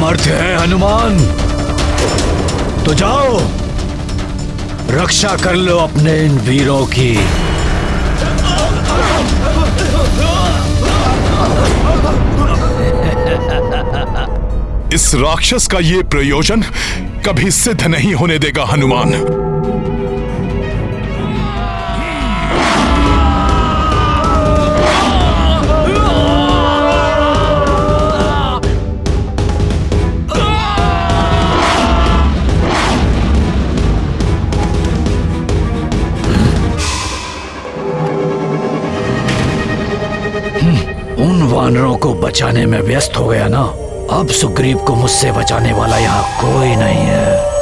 सामर्थ्य है हनुमान, तो जाओ रक्षा कर लो अपने इन वीरों की। इस राक्षस का ये प्रयोजन कभी सिद्ध नहीं होने देगा हनुमान। उन वानरों को बचाने में व्यस्त हो गया ना, अब सुग्रीव को मुझसे बचाने वाला यहाँ कोई नहीं है।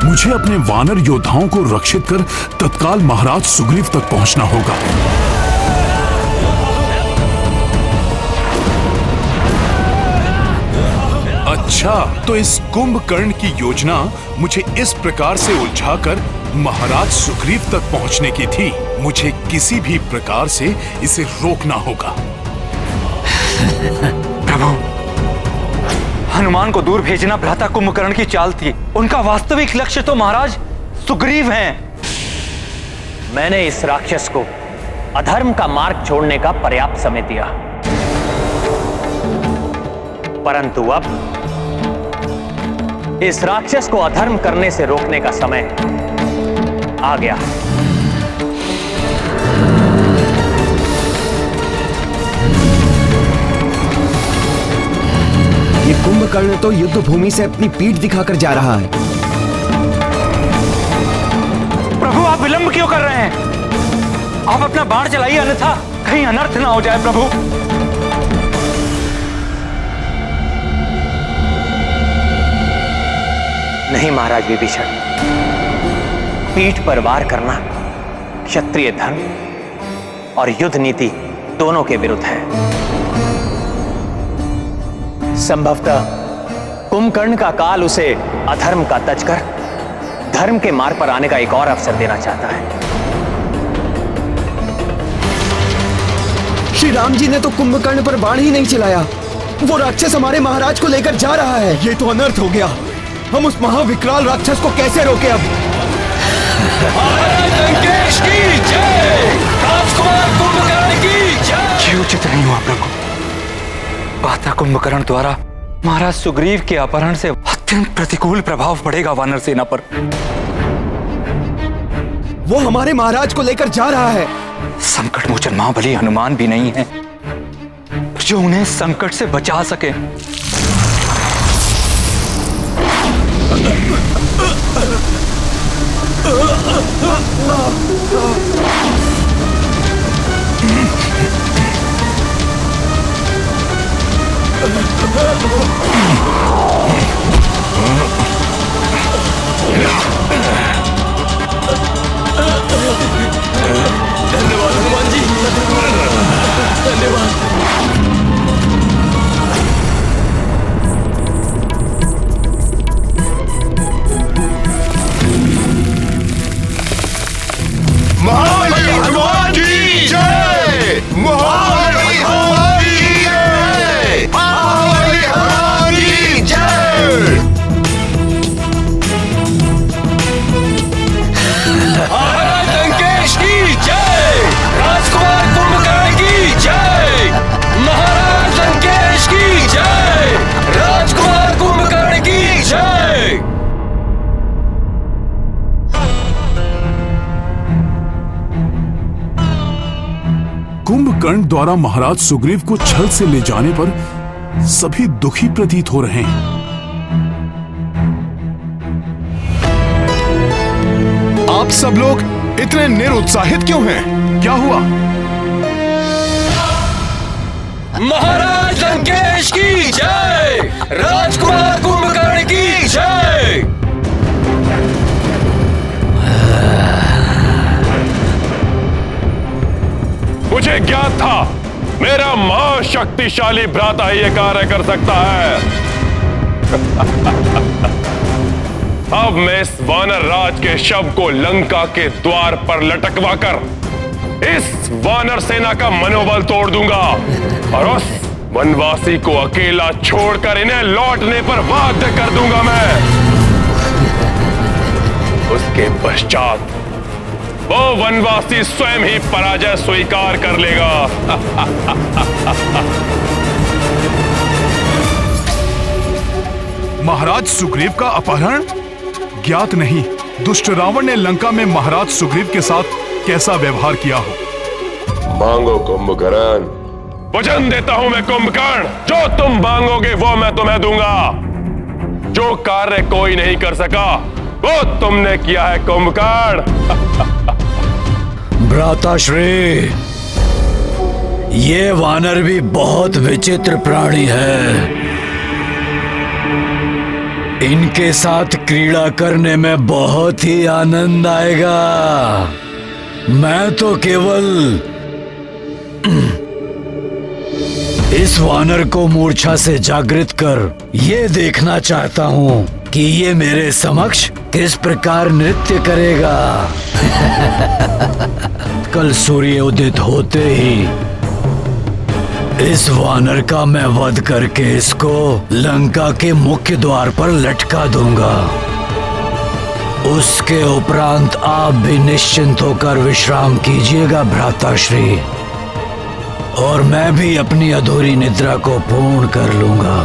मुझे अपने वानर योद्धाओं को रक्षित कर तत्काल महाराज सुग्रीव तक पहुंचना होगा। अच्छा, तो इस कुंभकर्ण की योजना मुझे इस प्रकार से उलझाकर महाराज सुग्रीव तक पहुंचने की थी। मुझे किसी भी प्रकार से इसे रोकना होगा। प्रभु, हनुमान को दूर भेजना भ्राता कुंभकर्ण की चाल थी। उनका वास्तविक लक्ष्य तो महाराज सुग्रीव हैं। मैंने इस राक्षस को अधर्म का मार्ग छोड़ने का पर्याप्त समय दिया, परंतु अब इस राक्षस को अधर्म करने से रोकने का समय आ गया। ये कुंभकर्ण तो युद्ध भूमि से अपनी पीठ दिखाकर जा रहा है। प्रभु, आप विलंब क्यों कर रहे हैं? आप अपना बाण चलाइए, अन्यथा कहीं अनर्थ ना हो जाए। प्रभु, नहीं महाराज विभीषण, पीठ पर वार करना क्षत्रिय धर्म और युद्ध नीति दोनों के विरुद्ध है। संभवतः कुंभकर्ण का काल उसे अधर्म का तज कर धर्म के मार्ग पर आने का एक और अवसर देना चाहता है। श्री राम जी ने तो कुंभकर्ण पर बाण ही नहीं चलाया। वो राक्षस हमारे महाराज को लेकर जा रहा है। ये तो अनर्थ हो गया। हम उस महाविकराल राक्षस को कैसे रोके अब? लंकेश की जय, राजकुमार कुंभकर्ण की जय। ये उचित नहीं हुआ प्रभु। भ्राता कुंभकर्ण द्वारा महाराज सुग्रीव के अपहरण से अत्यंत प्रतिकूल प्रभाव पड़ेगा वानर सेना पर। वो हमारे महाराज को लेकर जा रहा है। संकट मोचन महाबली हनुमान भी नहीं है जो उन्हें संकट से बचा सके। धन्यवाद हनुमान जी, धन्यवाद। महाबली हनुमान की जय, महाबली हनुमान की जय, महाबली हनुमान की जय। महाराज लंकेश की जय, राजकुमार कुंभकर्ण की जय। महाराज लंकेश की जय, राजकुमार कुंभकर्ण की जय। कुंभकर्ण द्वारा महाराज सुग्रीव को छल से ले जाने पर सभी दुखी प्रतीत हो रहे हैं। आप सब लोग इतने निरुत्साहित क्यों हैं? क्या हुआ? महाराज लंकेश की जय, राजकुमार कुंभकर्ण की जय। मुझे ज्ञात था मेरा महाशक्तिशाली भ्राता ही ये कार्य कर सकता है। अब मैं इस वानर राज के शव को लंका के द्वार पर लटकवा कर इस वानर सेना का मनोबल तोड़ दूंगा और उस वनवासी को अकेला छोड़कर इन्हें लौटने पर बाध्य कर दूंगा मैं। उसके पश्चात वो वनवासी स्वयं ही पराजय स्वीकार कर लेगा। महाराज सुग्रीव का अपहरण? ज्ञात नहीं दुष्ट रावण ने लंका में महाराज सुग्रीव के साथ कैसा व्यवहार किया हो। मांगो कुंभकर्ण। वचन देता हूं मैं कुंभकर्ण, जो तुम मांगोगे वो मैं तुम्हें दूंगा। जो कार्य कोई नहीं कर सका वो तुमने किया है कुंभकर्ण। भ्राताश्री, ये वानर भी बहुत विचित्र प्राणी है। इनके साथ क्रीड़ा करने में बहुत ही आनंद आएगा। मैं तो केवल इस वानर को मूर्छा से जागृत कर ये देखना चाहता हूँ कि ये मेरे समक्ष किस प्रकार नृत्य करेगा। कल सूर्य उदित होते ही इस वानर का मैं वध करके इसको लंका के मुख्य द्वार पर लटका दूंगा। उसके उपरांत आप भी निश्चिंत होकर विश्राम कीजिएगा भ्राताश्री, और मैं भी अपनी अधूरी निद्रा को पूर्ण कर लूंगा।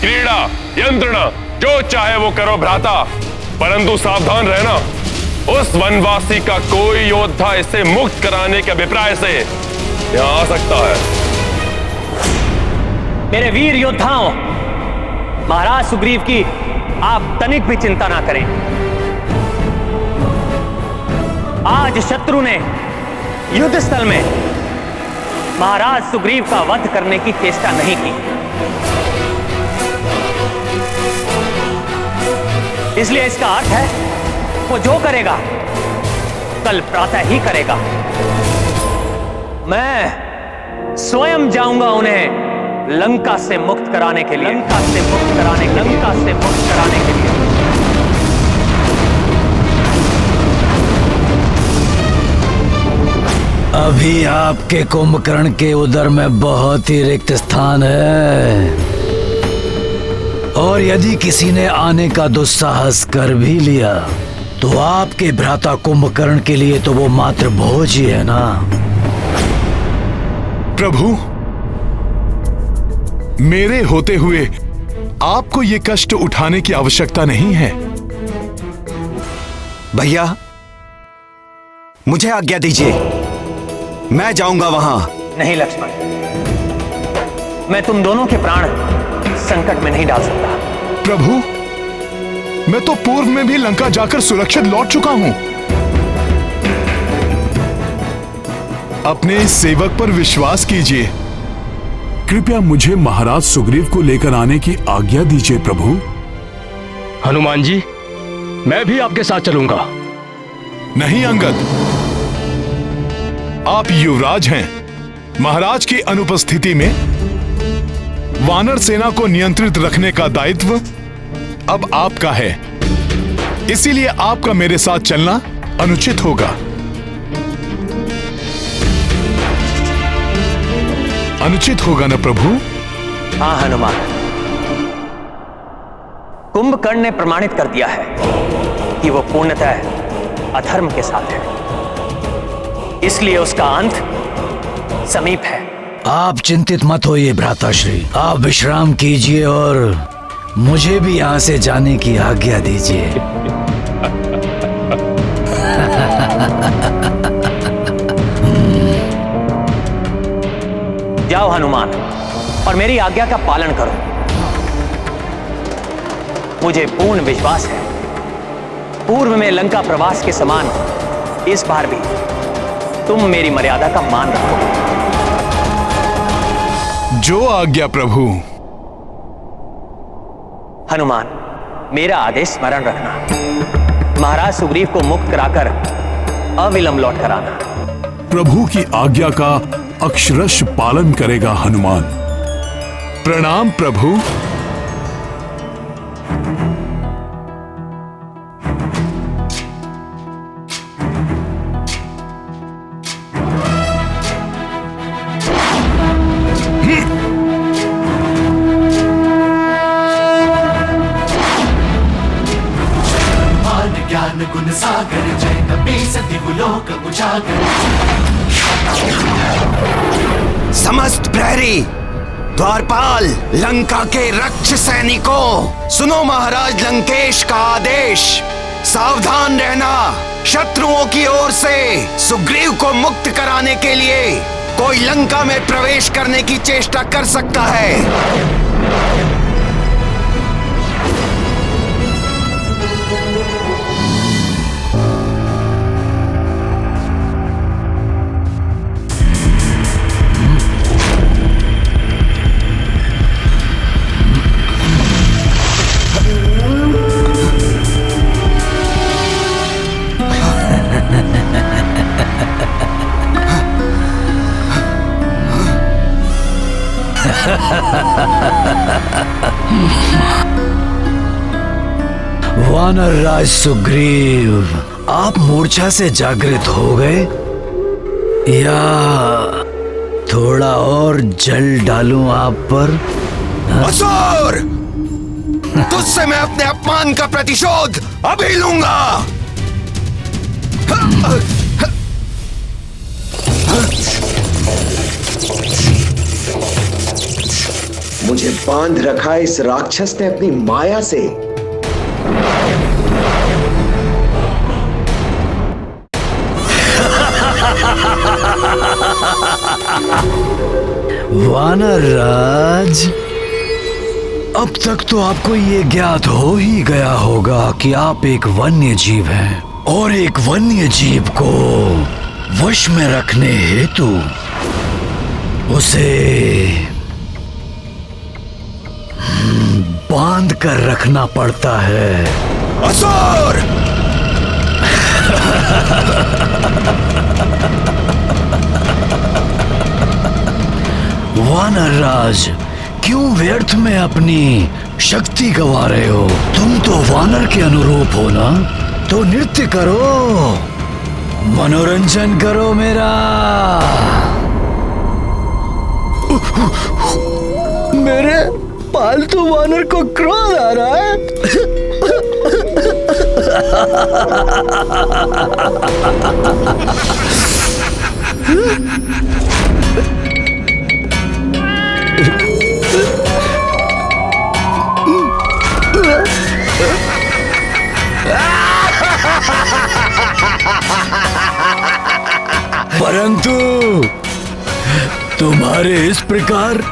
क्रीड़ा यंत्रणा जो चाहे वो करो भ्राता, परंतु सावधान रहना। उस वनवासी का कोई योद्धा इसे मुक्त कराने के अभिप्राय से यहाँ आ सकता है। मेरे वीर योद्धाओं, महाराज सुग्रीव की आप तनिक भी चिंता ना करें। आज शत्रु ने युद्ध स्थल में महाराज सुग्रीव का वध करने की चेष्टा नहीं की, इसलिए इसका अर्थ है वो जो करेगा कल प्रातः ही करेगा। मैं स्वयं जाऊंगा उन्हें लंका से मुक्त कराने के लिए, लंका से मुक्त कराने के लिए। अभी आपके कुंभकर्ण के उदर में बहुत ही रिक्त स्थान है, और यदि किसी ने आने का दुस्साहस कर भी लिया तो आपके भ्राता कुंभकर्ण के लिए तो वो मात्र भोज ही है ना। प्रभु, मेरे होते हुए आपको ये कष्ट उठाने की आवश्यकता नहीं है। भैया, मुझे आज्ञा दीजिए, मैं जाऊंगा वहां। नहीं लक्ष्मण, मैं तुम दोनों के प्राण संकट में नहीं डाल सकता। प्रभु, मैं तो पूर्व में भी लंका जाकर सुरक्षित लौट चुका हूं। अपने इस सेवक पर विश्वास कीजिए। कृपया मुझे महाराज सुग्रीव को लेकर आने की आज्ञा दीजिए प्रभु। हनुमान जी, मैं भी आपके साथ चलूंगा। नहीं अंगद, आप युवराज हैं। महाराज की अनुपस्थिति में वानर सेना को नियंत्रित रखने का दायित्व अब आपका है, इसीलिए आपका मेरे साथ चलना अनुचित होगा। अनुचित होगा ना प्रभु? हाँ हनुमान, कुंभकर्ण ने प्रमाणित कर दिया है कि वो पूर्णतः अधर्म के साथ है, इसलिए उसका अंत समीप है। आप चिंतित मत होइए भ्राताश्री, आप विश्राम कीजिए और मुझे भी यहां से जाने की आज्ञा दीजिए। जाओ हनुमान, और मेरी आज्ञा का पालन करो। मुझे पूर्ण विश्वास है पूर्व में लंका प्रवास के समान इस बार भी तुम मेरी मर्यादा का मान रखोगे। जो आज्ञा प्रभु। हनुमान, मेरा आदेश स्मरण रखना। महाराज सुग्रीव को मुक्त कराकर अविलंब लौट कर आना। प्रभु की आज्ञा का अक्षरश पालन करेगा हनुमान। प्रणाम प्रभु। ज्ञान गुण सागर जय कपीस दिवलोक उजागर। समस्त प्रहरी, द्वारपाल, लंका के रक्ष सैनिकों, सुनो महाराज लंकेश का आदेश। सावधान रहना, शत्रुओं की ओर से सुग्रीव को मुक्त कराने के लिए कोई लंका में प्रवेश करने की चेष्टा कर सकता है। वानर राज सुग्रीव, आप मूर्छा से जागृत हो गए या थोड़ा और जल डालूं आप पर? असुर, तुझसे मैं अपने अपमान का प्रतिशोध अभी लूंगा। मुझे बांध रखा इस राक्षस ने अपनी माया से। वानर राज, अब तक तो आपको ये ज्ञात हो ही गया होगा कि आप एक वन्य जीव हैं और एक वन्य जीव को वश में रखने हेतु उसे बांध कर रखना पड़ता है। असुर! वानर राज, क्यों व्यर्थ में अपनी शक्ति गवा रहे हो? तुम तो वानर के अनुरूप हो ना, तो नृत्य करो, मनोरंजन करो मेरा। मेरे पालतू वानर को क्रोध आ रहा है। परंतु तुम्हारे इस प्रकार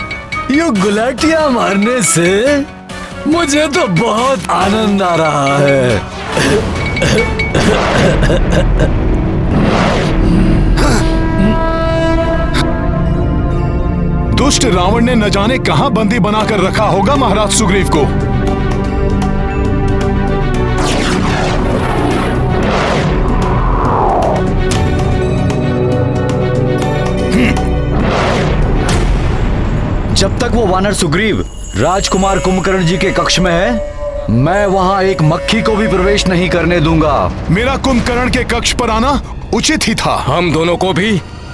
ये गुलाटियां मारने से मुझे तो बहुत आनंद आ रहा है। दुष्ट रावण ने न जाने कहां बंदी बनाकर रखा होगा महाराज सुग्रीव को। जब तक वो वानर सुग्रीव राजकुमार कुंभकर्ण जी के कक्ष में है, मैं वहां एक मक्खी को भी प्रवेश नहीं करने दूंगा। मेरा कुंभकर्ण के कक्ष पर आना उचित ही था। हम दोनों को भी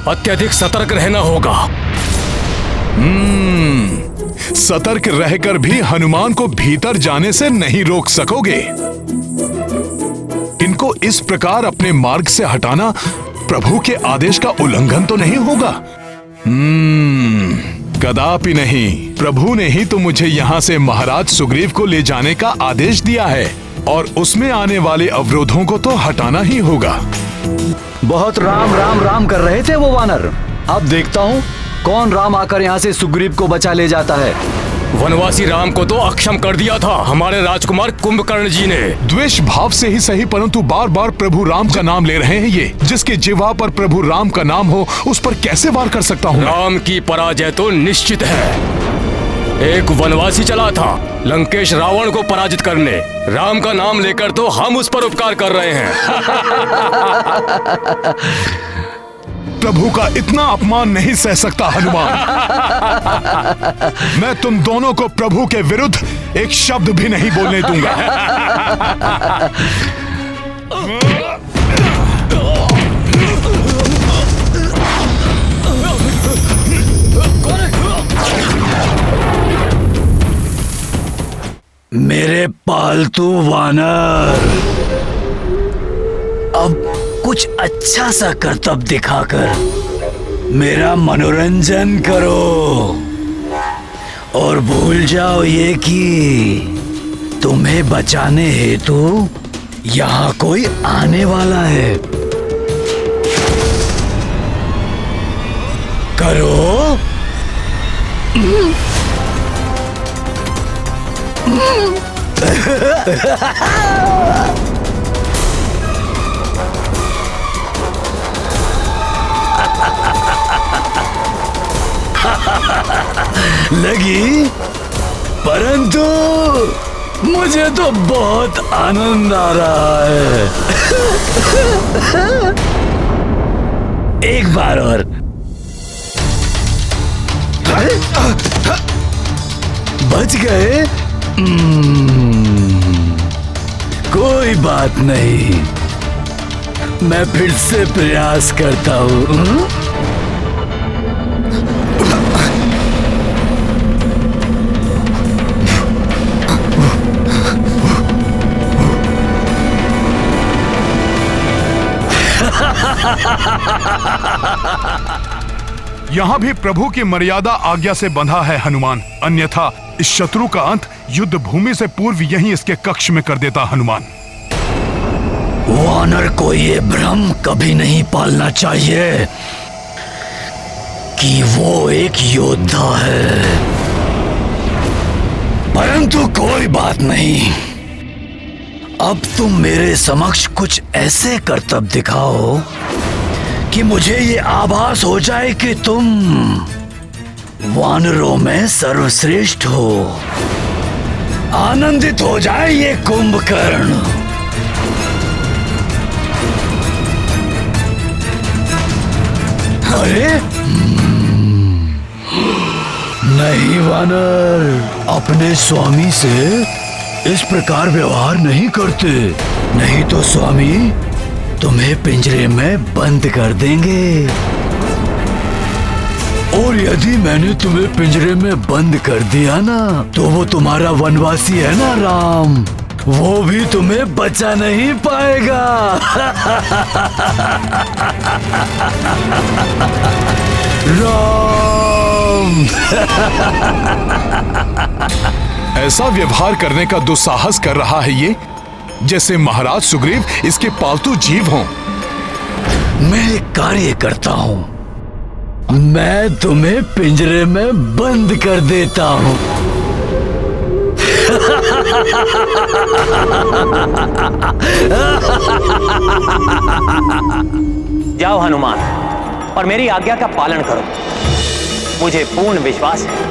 अत्यधिक सतर्क रहना होगा। सतर्क रहकर भी हनुमान को भीतर जाने से नहीं रोक सकोगे। इनको इस प्रकार अपने मार्ग से हटाना प्रभु के आदेश का उल्लंघन तो नहीं होगा? कदापि नहीं। प्रभु ने ही तो मुझे यहाँ से महाराज सुग्रीव को ले जाने का आदेश दिया है और उसमें आने वाले अवरोधों को तो हटाना ही होगा। बहुत राम राम राम कर रहे थे वो वानर। अब देखता हूँ कौन राम आकर यहाँ से सुग्रीव को बचा ले जाता है। वनवासी राम को तो अक्षम कर दिया था हमारे राजकुमार कुंभकर्ण जी ने। द्वेष भाव से ही सही, परंतु बार बार प्रभु राम का नाम ले रहे हैं। ये जिसके जिह्वा पर प्रभु राम का नाम हो, उस पर कैसे वार कर सकता हूँ? राम की पराजय तो निश्चित है। एक वनवासी चला था लंकेश रावण को पराजित करने। राम का नाम लेकर तो हम उस पर उपकार कर रहे हैं। प्रभु का इतना अपमान नहीं सह सकता हनुमान। मैं तुम दोनों को प्रभु के विरुद्ध एक शब्द भी नहीं बोलने दूंगा। मेरे पालतू वानर, अब कुछ अच्छा सा करतब दिखाकर मेरा मनोरंजन करो और भूल जाओ ये कि तुम्हें बचाने हेतु यहाँ कोई आने वाला है। करो। लगी, परंतु मुझे तो बहुत आनंद आ रहा है। एक बार और। बच गए? कोई बात नहीं, मैं फिर से प्रयास करता हूँ। यहाँ भी प्रभु की मर्यादा आज्ञा से बंधा है हनुमान, अन्यथा इस शत्रु का अंत युद्ध भूमि से पूर्व यहीं इसके कक्ष में कर देता हनुमान। वानर को ये भ्रम कभी नहीं पालना चाहिए कि वो एक योद्धा है। परंतु कोई बात नहीं, अब तुम मेरे समक्ष कुछ ऐसे करतब दिखाओ कि मुझे ये आभास हो जाए कि तुम वानरों में सर्वश्रेष्ठ हो। आनंदित हो जाए ये कुंभकर्ण। अरे नहीं वानर, अपने स्वामी से इस प्रकार व्यवहार नहीं करते, नहीं तो स्वामी तुम्हें पिंजरे में बंद कर देंगे। और यदि मैंने तुम्हें पिंजरे में बंद कर दिया ना, तो वो तुम्हारा वनवासी है ना राम, वो भी तुम्हें बचा नहीं पाएगा। राम। ऐसा व्यवहार करने का दुस्साहस कर रहा है ये, जैसे महाराज सुग्रीव इसके पालतू जीव हों। मैं एक कार्य करता हूँ, मैं तुम्हें पिंजरे में बंद कर देता हूँ। जाओ हनुमान और मेरी आज्ञा का पालन करो। मुझे पूर्ण विश्वास है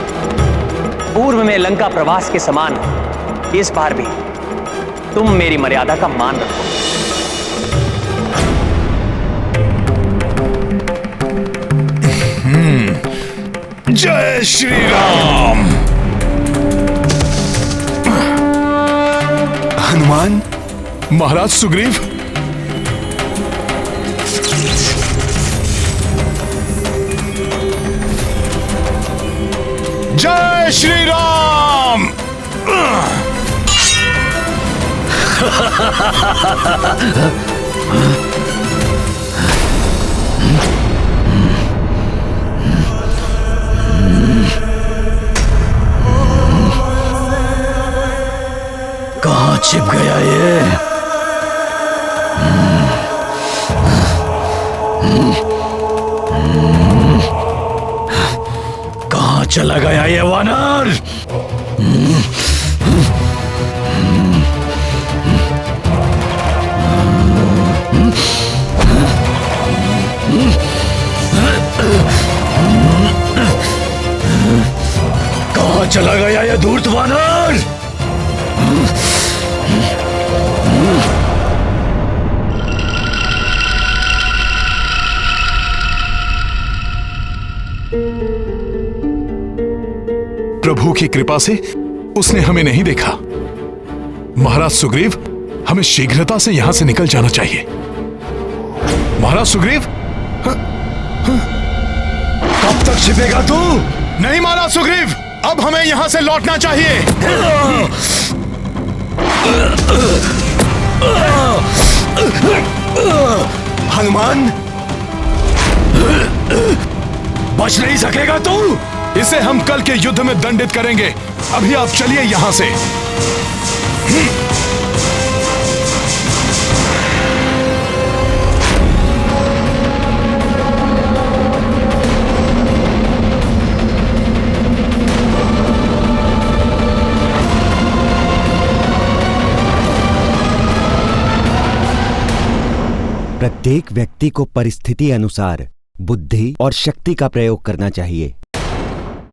पूर्व में लंका प्रवास के समान इस बार भी तुम मेरी मर्यादा का मान रखो। जय श्री राम। हनुमान, महाराज सुग्रीव, जय श्री राम। कहाँ छिप गया ये? कहाँ चला गया ये वानर? कहाँ चला गया प्रभु की कृपा से उसने हमें नहीं देखा। महाराज सुग्रीव, हमें शीघ्रता से यहां से निकल जाना चाहिए। महाराज सुग्रीव, कब तक छिपेगा तू? नहीं महाराज सुग्रीव, अब हमें यहां से लौटना चाहिए। हनुमान, बच नहीं सकेगा तू। इसे हम कल के युद्ध में दंडित करेंगे। अभी आप चलिए यहां से। प्रत्येक व्यक्ति को परिस्थिति अनुसार बुद्धि और शक्ति का प्रयोग करना चाहिए।